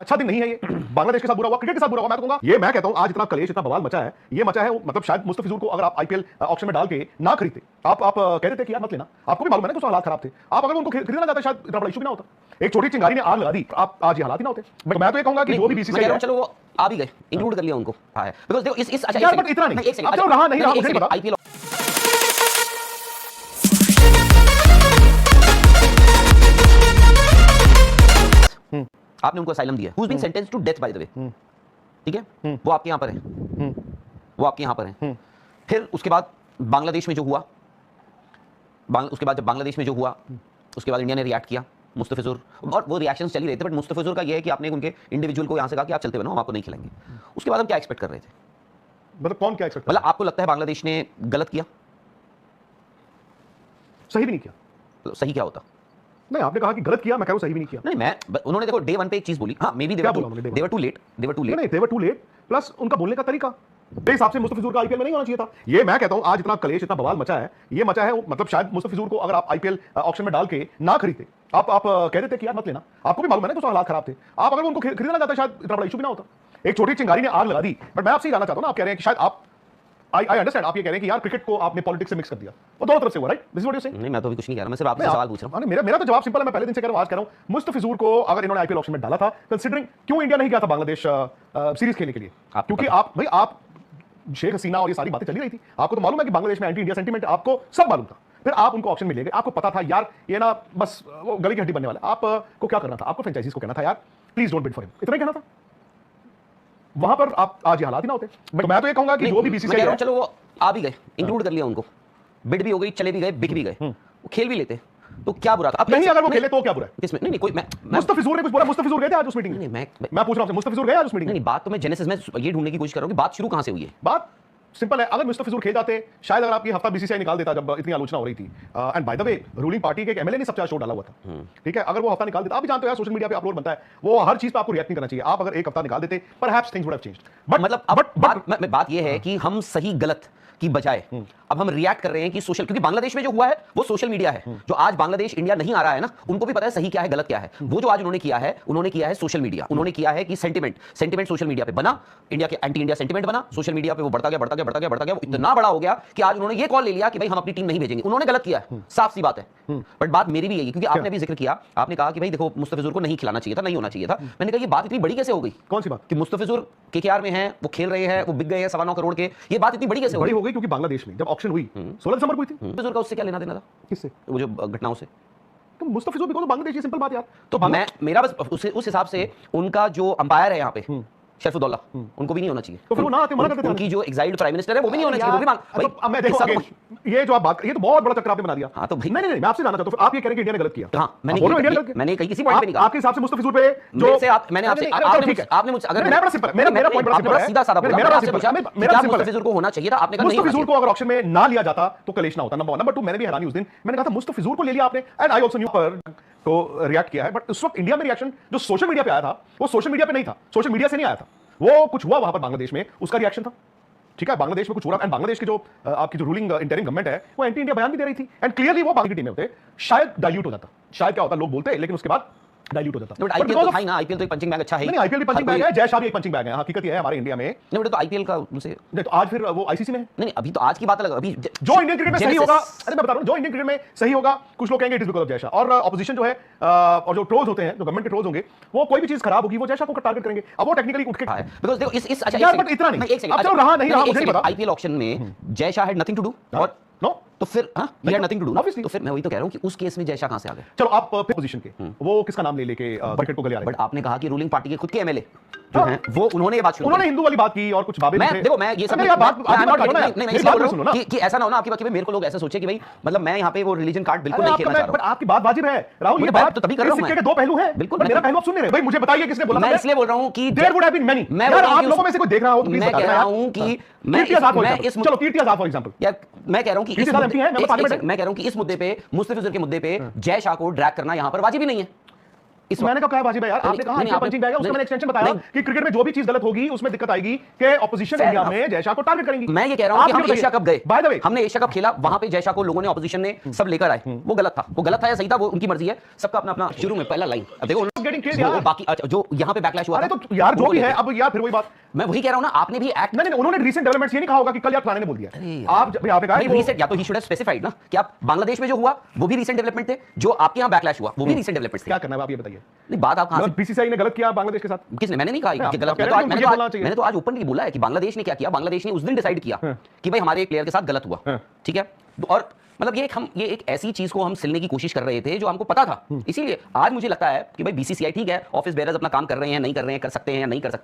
अच्छा दिन नहीं है ये। बांग्लादेश के साथ बुरा हुआ, क्रिकेट के साथ बुरा हुआ। मैं तो कहूंगा ये, मैं कहता हूं आज इतना कलेश, इतना बवाल मचा है, ये मचा है मतलब शायद मुस्तफिजुर को अगर आप आईपीएल ऑक्शन में डाल के ना खरीदते, आप कहते थे कि यार मत लेना, आपको भी मालूम है ना कि हालात खराब थे, आप अगर उनको खरीदना चाहते शायद इतना बड़ा इशू भी ना होता। एक छोटी चिंगारी ने आग लगा दी, आप आज ये हालात ही ना होते। मैं तो ये कहूंगा कि जो भी बीसीसीआई, चलो वो आ भी गए, इंक्लूड कर लिया उनको, बिकॉज़ देखो इस अच्छा यार बट इतना नहीं, एक सेकंड, अब चलो रहा नहीं रहा मुझे पता। आईपीएल आपने उनको असाइलम दिया, who is being sentenced to death by the way, ठीक है, वो आपके यहां पर है, वो आपके यहां पर है। फिर उसके बाद बांग्लादेश में जो हुआ, उसके बाद जब बांग्लादेश में जो हुआ, उसके बाद इंडिया ने रिएक्ट किया, मुस्तफिजुर, और वो रिएक्शंस चल ही रहे थे, बट मुस्तफिजुर का ये है कि आपने उनके इंडिविजुअल को यहां से कहा कि आप चलते बनो, हम आपको नहीं खिलाएंगे। उसके बाद हम क्या एक्सपेक्ट कर रहे थे? मतलब कौन क्या एक्सपेक्ट, मतलब आपको लगता है बांग्लादेश ने गलत किया? सही भी नहीं किया। तो सही क्या होता? नहीं, आपने कहा कि गलत किया, मैं कह रहा हूं सही भी नहीं किया। नहीं, मैं उन्होंने देखो डे 1 पे एक चीज बोली, हां maybe they were too late, नहीं, they were too late, plus उनका बोलने का तरीका मेरे हिसाब से मुस्तफिजुर का आईपीएल में नहीं होना चाहिए था। ये मैं कहता हूं आज इतना कलेश, इतना बवाल मचा है, ये मचा है मतलब शायद मुस्तफिजुर को अगर आप आईपीएल ऑक्शन में डाल के ना खरीदते, आप कहते थे कि यार मत लेना, आपको भी मालूम है ना कि हालात खराब थे, आप अगर उनको खरीदना चाहते शायद इतना बड़ा इशू भी ना होता। एक छोटी चिंगारी ने आग लगा दी। बट मैं आपसे ये जानना चाहता हूं ना, आप कह रहे हैं कि शायद आप आई अंडरस्टैंड, आप ये कह रहे हैं कि यार क्रिकेट को आपने पॉलिटिक्स से मिक्स कर दिया, वो दोनों तरफ से हुआ, right? This is what you saying. नहीं, मैं तो अभी कुछ नहीं कह रहा, मैं सिर्फ आपसे सवाल पूछ रहा हूं। मेरा तो जवाब सिंपल है, मैं पहले दिन से कह रहा हूं, आज कह रहा हूं, मुस्तफिजुर को अगर इन्होंने आईपीएल ऑक्शन में डाला था, कंसीडरिंग क्यों इंडिया नहीं गया था बांग्लादेश सीरीज खेलने के लिए? क्योंकि आप शेख हसीना और ये सारी बातें चली रही थी, आपको तो मालूम है कि बांग्लादेश में एंटी इंडिया सेंटीमेंट, आपको सब मालूम था। फिर आप उनको ऑक्शन में ले गए, आपको पता था यार ये ना बस वो गली की हड्डी बनने वाला। आपको क्या करना था? आपको फ्रेंचाइजीज को कहना था यार please don't bid for him, इतना ही कहना था। वहां पर आप आज ये हालात ही ना होते। तो मैं तो ये कहूंगा कि जो भी बीसीसीआई, चलो वो आ भी गए, इंक्लूड कर लिया उनको, बिड भी हो गई, चले भी गए, बिक भी गए, वो खेल भी लेते, तो क्या बुरा था? नहीं, अगर वो खेले तो क्या बुरा है? किसमें? नहीं कोई, मैं मुस्तफिजुर ने कुछ बोला? मुस्तफिजुर गए थे आज उस मीटिंग में? नहीं, मैं पूछ रहा हूं, मुस्तफिजुर गए आज उस मीटिंग में? नहीं, बात तो मैं जेनेसिस में ये ढूंढने की कोशिश कर रहा हूं कि बात शुरू कहां से हुई है। बात सिंपल है, अगर मुस्तफिजुर खेल जाते, शायद अगर आपकी हफ्ता बीसीसीआई निकाल देता जब इतनी आलोचना हो रही थी। And bye the way ruling party के एक एमएलए ने सबसे शो डाला हुआ था, ठीक है, अगर वो हफ्ता निकाल देता, आप भी जानते हो यार सोशल मीडिया पे अपलोड बनता है, वो हर चीज पे आपको रिएक्ट नहीं करना चाहिए। आप अगर एक हफ्ता निकाल देते, perhaps things would have changed. But मतलब बात ये है कि हम सही गलत की बजाय अब हम रिएक्ट कर रहे हैं कि सोशल, क्योंकि बांग्लादेश में जो हुआ है वो सोशल मीडिया है, जो आज बांग्लादेश इंडिया नहीं आ रहा है ना, उनको भी पता है सही क्या है गलत क्या है। वो जो आज उन्होंने किया है सोशल मीडिया, उन्होंने किया है कि सेंटिमेंट सोशल मीडिया पे बना, इंडिया के एंटी इंडिया सेंटिमेंट बना, सोशल मीडिया पे वो बढ़ता गया, वो इतना बड़ा हो गया कि आज उन्होंने ये कॉल ले लिया कि भाई हम अपनी टीम नहीं भेजेंगे। उन्होंने गलत किया है, साफ सी बात है। बट बात मेरी भी यही, क्योंकि आपने भी जिक्र किया, आपने कहा कि भाई देखो मुस्तफिजुर को नहीं खिलाना चाहिए था, नहीं होना चाहिए था। मैंने कहा ये बात इतनी बड़ी कैसे हो गई? कौन सी बात? कि मुस्तफिजुर केकेआर में है, वो खेल रहे हैं, वो बिक गए हैं 9.25 करोड़ के, ये बात इतनी बड़ी कैसे बड़ी हो गई? क्योंकि बांग्लादेश में जब ऑक्शन हुई 16 दिसंबर को हुई थी, मुस्तफिजुर का उससे क्या लेना देना था? किससे? वो जो घटनाओं से। तो मुस्तफिजुर बिकॉज़ बांग्लादेश, सिंपल बात यार। तो मैं मेरा बस उस हिसाब से उनका जो अंपायर है यहाँ पे शरीफुद्दौला, उनको भी नहीं होना चाहिए। तो फिर वो ना आते, मना करते थे। उनकी जो एग्जाइल्ड प्राइम मिनिस्टर है वो भी नहीं होना चाहिए, वो भी भाई। अब मैं देखो ये जो आप बात, ये तो बहुत बड़ा चक्कर आपने बना दिया। हाँ तो भाई नहीं, मैं आपसे जानना चाहता हूं, आप ये कह रहे हैं कि इंडिया ने गलत किया? हाँ, मैंने कहीं किसी पॉइंट पे नहीं कहा। आपके हिसाब से मुस्तफिजुर पे जो मैंने आपने मुझसे, अगर मेरा बड़ा सिंपल, मेरा पॉइंट बड़ा सिंपल है, सीधा साधा बोला, मेरा सिंपल, मेरा मुस्तफिजुर को होना चाहिए था, आपने कहा नहीं। मुस्तफिजुर को अगर ऑक्शन में ना लिया जाता तो कलेश ना होता, नंबर 1। नंबर 2, मैंने भी हैरानी उस दिन, मैंने कहा था मुस्तफिजुर को ले लिया आपने, एंड आई आल्सो न्यू पर तो रिएक्ट किया है। बट उस वक्त इंडिया में रिएक्शन जो सोशल मीडिया पे आया था, वो सोशल मीडिया पे नहीं था, सोशल मीडिया से नहीं आया था, वो कुछ हुआ वहां पर बांग्लादेश में, उसका रिएक्शन था। ठीक है, बांग्लादेश में कुछ हो रहा, एंड बांग्लादेश की जो आपकी जो रूलिंग इंटरिम गवर्नमेंट है वो एंटी इंडिया बयान भी दे रही थी, एंड क्लियरली वो बाकी की टीम में होते, शायद डाइल्यूट हो जाता, शायद क्या होता लोग बोलते, लेकिन उसके बाद डाइल्यूट हो जाता। बट आईपीएल तो था ही ना, आईपीएल तो एक पंचिंग बैग अच्छा है। नहीं, आईपीएल भी पंचिंग बैग है, जय शाह भी एक पंचिंग बैग है, हकीकत ये है हमारे इंडिया में। नहीं बेटा, तो आईपीएल का उनसे नहीं, तो आज फिर वो आईसीसी में है। नहीं, अभी तो आज की बात अलग, अभी जो इंडियन क्रिकेट में सही होगा, अरे मैं बता रहा हूं, जो इंडियन क्रिकेट में सही होगा, कुछ लोग कहेंगे it is because of Jay Shah, और ऑपोजिशन जो है और जो ट्रोल्स होते हैं, जो गवर्नमेंट के ट्रोल्स होंगे, वो कोई भी चीज खराब होगी वो जय शाह को टारगेट करेंगे। अब वो टेक्निकली उठ के बिकॉज़ देखो इस अच्छा यार, बट इतना नहीं, एक सेकंड, अब चलो रहा नहीं रहा मुझे नहीं पता। आईपीएल ऑक्शन में Jay Shah had nothing to do, और नो तो फिर he had nothing to do, obviously. तो फिर मैं वही तो कह रहा हूं कि उस केस में जय शाह कहां से आ गए? चलो आप फिर पोजीशन के वो किसका नाम ले लेके क्रिकेट को गले आ रहे हैं? बट आपने कहा कि रूलिंग पार्टी के खुद के एमएलए जो हैं वो उन्होंने ये बात शुरू, उन्होंने हिंदू वाली बात की और कुछ बाबे मैं देखो मैं ये सब नहीं बोल रहा हूं कि ऐसा ना हो ना आपकी बात कि मेरे को लोग ऐसा सोचे कि भाई मतलब मैं यहां पे वो रिलीजन कार्ड बिल्कुल नहीं खेलना चाह रहा हूं। बट आपकी बात वाजिब है राहुल, ये बात तो तभी कर रहा हूं, सिक्के के दो पहलू हैं। बिल्कुल, मेरा पहलू आप सुन नहीं रहे भाई, मुझे बताइए किसने बोला? मैं इसलिए बोल रहा हूं कि there would have been many. यार आप लोगों में से कोई देख रहा हो तो प्लीज मैं कह रहा हूं कि मैं इस चलो कीर्ति आजाद फॉर एग्जांपल, यार मैं कह रहा हूं कि मैं कह रहा हूं कि इस मुद्दे पे मुस्तफिजुर के मुद्दे पे जय शाह को ड्रैग करना यहां पर वाजिब ही नहीं है। इस मैंने कहा बाजी भाई यार, आपने कहा नहीं, पंचिंग बैग है, उसका नहीं, मैंने एक्सटेंशन बताया नहीं। कि क्रिकेट में जो भी चीज गलत होगी उसमें दिक्कत आएगी कि ऑपोजिशन Fair इंडिया enough। में जय शाह को टारगेट करेंगी। मैं ये कह रहा हूं कि हम एशिया कप गए, बाय द वे हमने एशिया कप खेला, वहां पे जय शाह को लोगों ने ऑपोजिशन ने सब लेकर आए, वो गलत था, वो गलत था या सही था वो उनकी मर्जी है, सबका अपना अपना। शुरू में पहला लाइन अब देखो गेटिंग किड वो यार। बाकी अच्छा, जो यहां पे बैकलैश हुआ अरे था, तो यार जो वो भी है, लेके। अब यार फिर वही बात, मैं वही कह रहा हूं ना, आपने भी एक्ट नहीं उन्होंने रीसेंट डेवलपमेंट्स ये नहीं कहा होगा कि कल यार फलाने ने बोल दिया। आप जब आपने कहा रीसेंट, या तो ही शुड हैव स्पेसिफाइड ना कि आप बांग्लादेश में जो हुआ वो भी रीसेंट डेवलपमेंट थे, जो आपके यहां बैकलैश हुआ वो भी रीसेंट डेवलपमेंट थे। क्या करना है आप ये बताइए। नहीं बात आप कहां से, बीसीसीआई ने गलत किया बांग्लादेश के साथ, किसने, मैंने नहीं कहा कि आप गलत, कह रहे हैं कि मुझे बोलना चाहिए। मैंने तो आज ओपनली बोला है कि बांग्लादेश ने क्या किया, बांग्लादेश ने उस दिन डिसाइड किया कि भाई हमारे एक प्लेयर के साथ गलत हुआ, ठीक है, और मतलब ये एक ऐसी चीज को हम सिलने की कोशिश कर रहे थे जो हमको पता था। इसीलिए आज मुझे लगता है कि भाई बीसीसीआई ठीक है, ऑफिस बेरर्स अपना काम कर रहे हैं, नहीं कर रहे हैं, कर सकते हैं या नहीं कर सकते।